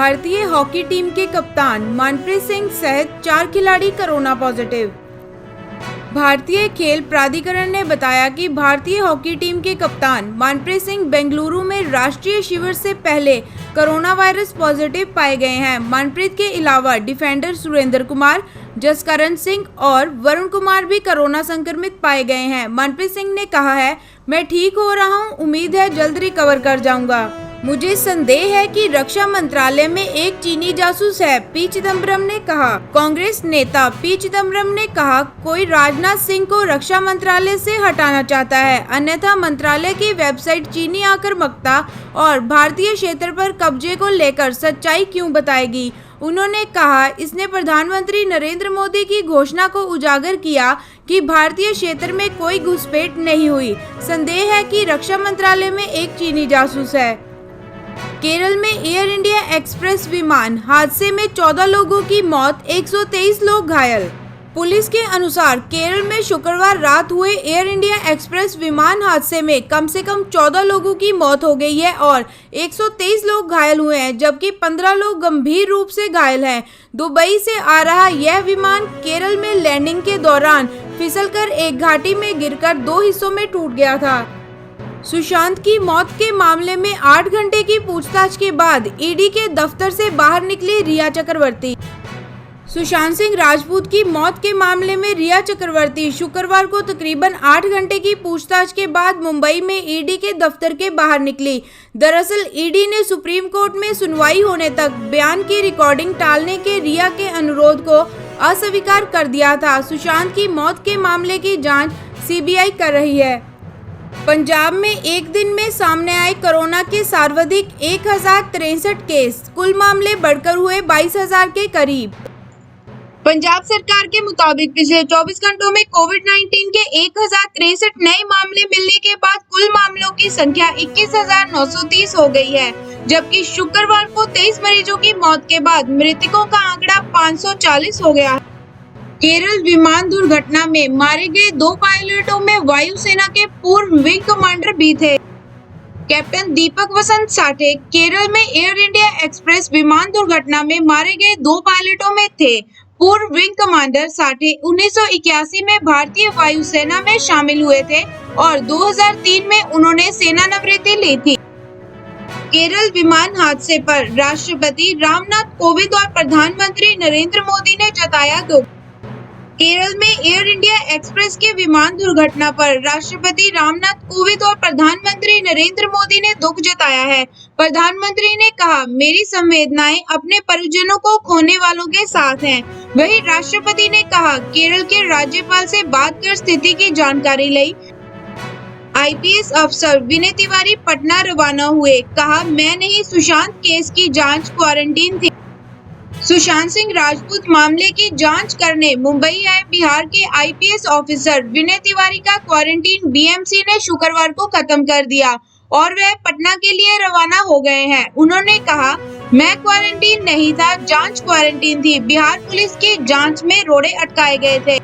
भारतीय hockey team के कप्तान मनप्रीत सिंह सहित 4 खिलाड़ी कोरोना पॉजिटिव। भारतीय खेल प्राधिकरण ने बताया कि भारतीय हॉकी टीम के कप्तान मनप्रीत सिंह बेंगलुरु में राष्ट्रीय शिविर से पहले कोरोना वायरस पॉजिटिव पाए गए हैं। मनप्रीत के अलावा डिफेंडर सुरेंद्र कुमार, जसकरण सिंह और वरुण कुमार भी कोरोना संक्रमित पाए गए हैं। मनप्रीत सिंह ने कहा है, मैं ठीक हो रहा हूं, उम्मीद है जल्द रिकवर कर जाऊंगा। मुझे संदेह है कि रक्षा मंत्रालय में एक चीनी जासूस है, पी चिदम्बरम ने कहा। कांग्रेस नेता पी चिदम्बरम ने कहा, कोई राजनाथ सिंह को रक्षा मंत्रालय से हटाना चाहता है, अन्यथा मंत्रालय की वेबसाइट चीनी आक्रामकता और भारतीय क्षेत्र पर कब्जे को लेकर सच्चाई क्यों बताएगी। उन्होंने कहा, इसने प्रधानमंत्री नरेंद्र मोदी की घोषणा को उजागर किया कि भारतीय क्षेत्र में कोई घुसपैठ नहीं हुई। संदेह है कि रक्षा मंत्रालय में एक चीनी जासूस है। केरल में एयर इंडिया एक्सप्रेस विमान हादसे में 14 लोगों की मौत, 123 लोग घायल। पुलिस के अनुसार केरल में शुक्रवार रात हुए एयर इंडिया एक्सप्रेस विमान हादसे में कम से कम 14 लोगों की मौत हो गई है और 123 लोग घायल हुए हैं, जबकि 15 लोग गंभीर रूप से घायल हैं। दुबई से आ रहा यह विमान केरल में लैंडिंग के दौरान फिसलकर एक घाटी में गिरकर 2 हिस्सों में टूट गया था। सुशांत की मौत के मामले में 8 घंटे की पूछताछ के बाद ईडी के दफ्तर से बाहर निकली रिया चक्रवर्ती। सुशांत सिंह राजपूत की मौत के मामले में रिया चक्रवर्ती शुक्रवार को तकरीबन 8 घंटे की पूछताछ के बाद मुंबई में ईडी के दफ्तर के बाहर निकली। दरअसल ईडी ने सुप्रीम कोर्ट में सुनवाई होने तक बयान की रिकॉर्डिंग टालने के रिया के अनुरोध को अस्वीकार कर दिया था। सुशांत की मौत के मामले की जांच सीबीआई कर रही है। पंजाब में एक दिन में सामने आए कोरोना के सर्वाधिक 1063 केस, कुल मामले बढ़कर हुए 22,000 के करीब। पंजाब सरकार के मुताबिक पिछले 24 घंटों में कोविड-19 के 1063 नए मामले मिलने के बाद कुल मामलों की संख्या 21,930 हो गई है, जबकि शुक्रवार को 23 मरीजों की मौत के बाद मृतकों का आंकड़ा 540 हो गया। केरल विमान दुर्घटना में मारे गए 2 पायलटों में वायुसेना के पूर्व विंग कमांडर भी थे। कैप्टन दीपक वसंत साठे केरल में एयर इंडिया एक्सप्रेस विमान दुर्घटना में मारे गए 2 पायलटों में थे। पूर्व विंग कमांडर साठे 1981 में भारतीय वायुसेना में शामिल हुए थे और 2003 में उन्होंने सेवानिवृत्ति ली थी। केरल विमान हादसे पर राष्ट्रपति रामनाथ कोविंद और प्रधानमंत्री नरेंद्र मोदी ने जताया दुख। केरल में एयर इंडिया एक्सप्रेस के विमान दुर्घटना पर राष्ट्रपति रामनाथ कोविंद और प्रधानमंत्री नरेंद्र मोदी ने दुख जताया है। प्रधानमंत्री ने कहा, मेरी संवेदनाएं अपने परिजनों को खोने वालों के साथ हैं। वहीं राष्ट्रपति ने कहा, केरल के राज्यपाल से बात कर स्थिति की जानकारी ली। आईपीएस अफसर विनय तिवारी पटना रवाना हुए, कहा, मैं नहीं, सुशांत केस की जांच क्वारंटीन थी। सुशांत सिंह राजपूत मामले की जांच करने मुंबई आए बिहार के आईपीएस ऑफिसर विनय तिवारी का क्वारंटीन बीएमसी ने शुक्रवार को खत्म कर दिया और वह पटना के लिए रवाना हो गए हैं। उन्होंने कहा, मैं क्वारंटीन नहीं था, जांच क्वारंटीन थी। बिहार पुलिस की जांच में रोड़े अटकाए गए थे।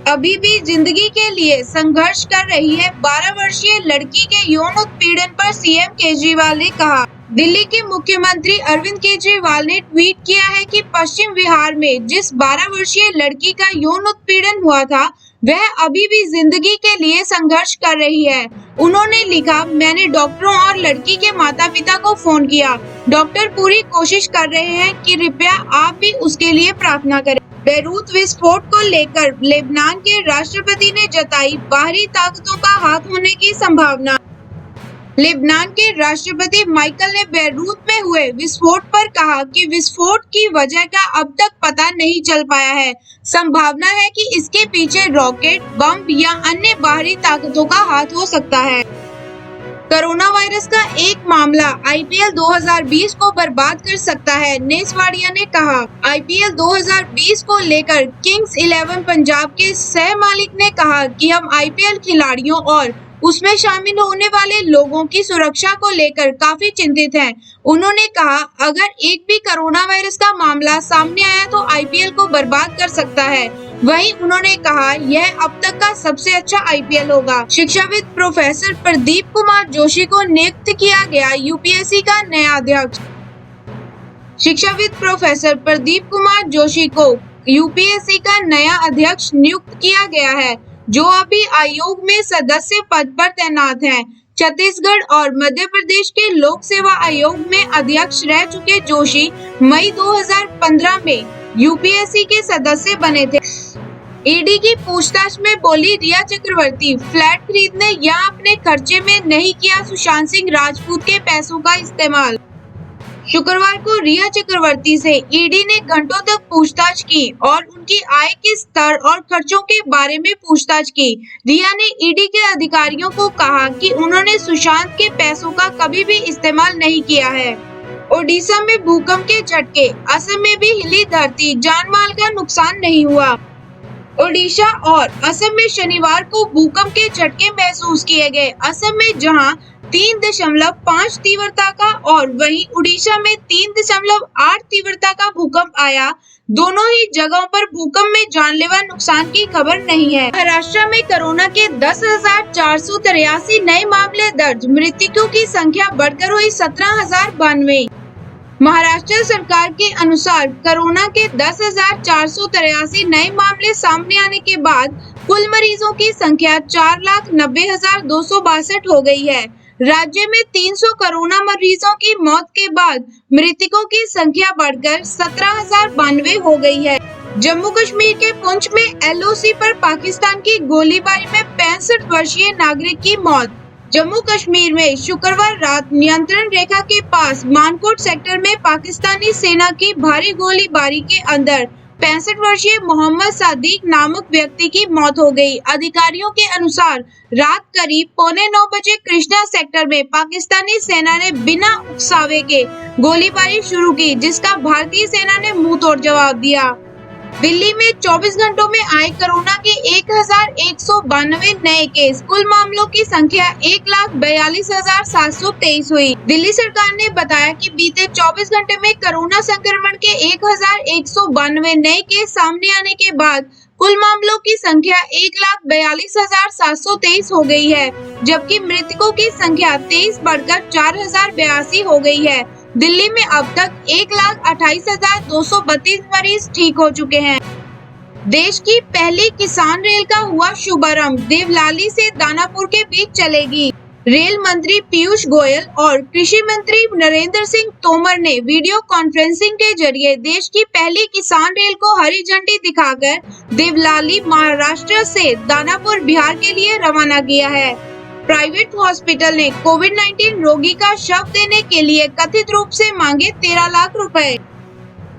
अभी भी जिंदगी के लिए संघर्ष कर रही है 12 वर्षीय लड़की के यौन उत्पीड़न पर सीएम केजरीवाल ने कहा। दिल्ली के मुख्यमंत्री अरविंद केजरीवाल ने ट्वीट किया है कि पश्चिम बिहार में जिस 12 वर्षीय लड़की का यौन उत्पीड़न हुआ था, वह अभी भी जिंदगी के लिए संघर्ष कर रही है। उन्होंने लिखा, मैंने डॉक्टरों और लड़की के माता-पिता को फोन किया। डॉक्टर पूरी कोशिश कर रहे हैं कि कृपया आप भी उसके लिए प्रार्थना करें। बेरूत विस्फोट को लेकर लेबनान के राष्ट्रपति ने जताई बाहरी ताकतों का हाथ होने की संभावना। लेबनान के राष्ट्रपति माइकल ने बेरूत में हुए विस्फोट पर कहा कि विस्फोट की वजह का अब तक पता नहीं चल पाया है। संभावना है कि इसके पीछे रॉकेट, बम या अन्य बाहरी ताकतों का हाथ हो सकता है। कोरोना वायरस का एक मामला आईपीएल 2020 को बर्बाद कर सकता है, नेस वाडिया ने कहा। आईपीएल 2020 को लेकर किंग्स 11 पंजाब के सह मालिक ने कहा कि हम आईपीएल खिलाड़ियों और उसमें शामिल होने वाले लोगों की सुरक्षा को लेकर काफी चिंतित हैं। उन्होंने कहा, अगर एक भी कोरोना वायरस का मामला सामने आया तो आईपीएल को बर्बाद कर सकता है। वहीं उन्होंने कहा, यह अब तक का सबसे अच्छा आईपीएल होगा। शिक्षाविद प्रोफेसर प्रदीप कुमार जोशी को नियुक्त किया गया यूपीएससी का नया अध्यक्ष। शिक्षाविद प्रोफेसर प्रदीप कुमार जोशी को यूपीएससी का नया अध्यक्ष नियुक्त किया गया है, जो अभी आयोग में सदस्य पद पर तैनात हैं। छत्तीसगढ़ और मध्य प्रदेश के लोक सेवा आयोग में अध्यक्ष रह चुके जोशी मई 2015 में यूपीएससी के सदस्य बने थे। ईडी की पूछताछ में बोली रिया चक्रवर्ती, फ्लैट खरीदने या अपने खर्चे में नहीं किया सुशांत सिंह राजपूत के पैसों का इस्तेमाल। शुक्रवार को रिया चक्रवर्ती से ईडी ने घंटों तक पूछताछ की और उनकी आय के स्तर और खर्चों के बारे में पूछताछ की। रिया ने ईडी के अधिकारियों को कहा कि उन्होंने सुशांत के पैसों का कभी भी इस्तेमाल नहीं किया है। ओडिशा में भूकंप के झटके, असम में भी हिली धरती, जान माल का नुकसान नहीं हुआ। ओडिशा और असम में शनिवार को भूकंप के झटके महसूस किए गए। असम में जहां 3.5 तीव्रता का और वहीं उड़ीसा में 3.8 तीव्रता का भूकंप आया। दोनों ही जगहों पर भूकंप में जानलेवा नुकसान की खबर नहीं है। महाराष्ट्र में कोरोना के 10,483 नए मामले दर्ज, मृतकों की संख्या बढ़कर हुई 17,092। महाराष्ट्र सरकार के अनुसार कोरोना के 10,483 नए मामले सामने आने के बाद कुल मरीजों की संख्या 4,90,262 हो गई है। राज्य में 300 कोरोना मरीजों की मौत के बाद मृतकों की संख्या बढ़कर 17,092 हो गई है। जम्मू कश्मीर के पुंछ में एलओसी पर पाकिस्तान की गोलीबारी में 65 वर्षीय नागरिक की मौत। जम्मू कश्मीर में शुक्रवार रात नियंत्रण रेखा के पास मानकोट सेक्टर में पाकिस्तानी सेना की भारी गोलीबारी के अंदर 65 वर्षीय मोहम्मद सादिक नामक व्यक्ति की मौत हो गई। अधिकारियों के अनुसार रात करीब 8:45 बजे कृष्णा सेक्टर में पाकिस्तानी सेना ने बिना उकसावे के गोलीबारी शुरू की, जिसका भारतीय सेना ने मुंह तोड़ जवाब दिया। दिल्ली में 24 घंटों में आए कोरोना के 1,192 नए केस, कुल मामलों की संख्या 1,42,723 हुई। दिल्ली सरकार ने बताया कि बीते 24 घंटे में कोरोना संक्रमण के 1,192 नए केस सामने आने के बाद कुल मामलों की संख्या 1,42,723 हो गई है, जबकि मृतकों की संख्या 23 बढ़कर 4,082 हो गई है। दिल्ली में अब तक 1,28,232 मरीज ठीक हो चुके हैं। देश की पहली किसान रेल का हुआ शुभारंभ, देवलाली से दानापुर के बीच चलेगी। रेल मंत्री पीयूष गोयल और कृषि मंत्री नरेंद्र सिंह तोमर ने वीडियो कॉन्फ्रेंसिंग के जरिए देश की पहली किसान रेल को हरी झंडी दिखाकर देवलाली महाराष्ट्र से दानापुर बिहार के लिए रवाना किया है। प्राइवेट हॉस्पिटल ने कोविड-19 रोगी का शव देने के लिए कथित रूप से मांगे 13 लाख रुपए।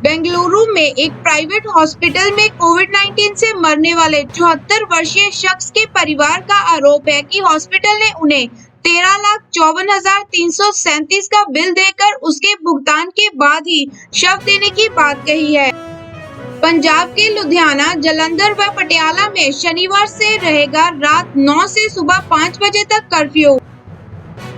बेंगलुरु में एक प्राइवेट हॉस्पिटल में कोविड-19 से मरने वाले 74 वर्षीय शख्स के परिवार का आरोप है कि हॉस्पिटल ने उन्हें 13,54,337 का बिल देकर उसके भुगतान के बाद ही शव देने की बात कही है। पंजाब के लुधियाना, जालंधर व पटियाला में शनिवार से रहेगा रात 9 से सुबह 5 बजे तक कर्फ्यू।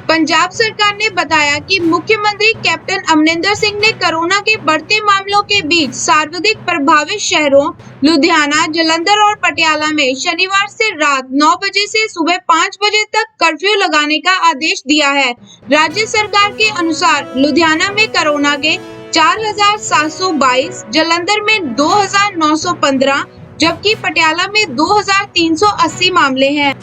पंजाब सरकार ने बताया कि मुख्यमंत्री कैप्टन अमरिंदर सिंह ने कोरोना के बढ़ते मामलों के बीच सर्वाधिक प्रभावित शहरों लुधियाना, जालंधर और पटियाला में शनिवार से रात 9 बजे से सुबह 5 बजे तक कर्फ्यू लगाने का आदेश दिया है। राज्य सरकार के अनुसार लुधियाना में कोरोना के 4,722, जालंधर में 2,915, जबकि पटियाला में 2,380 मामले हैं।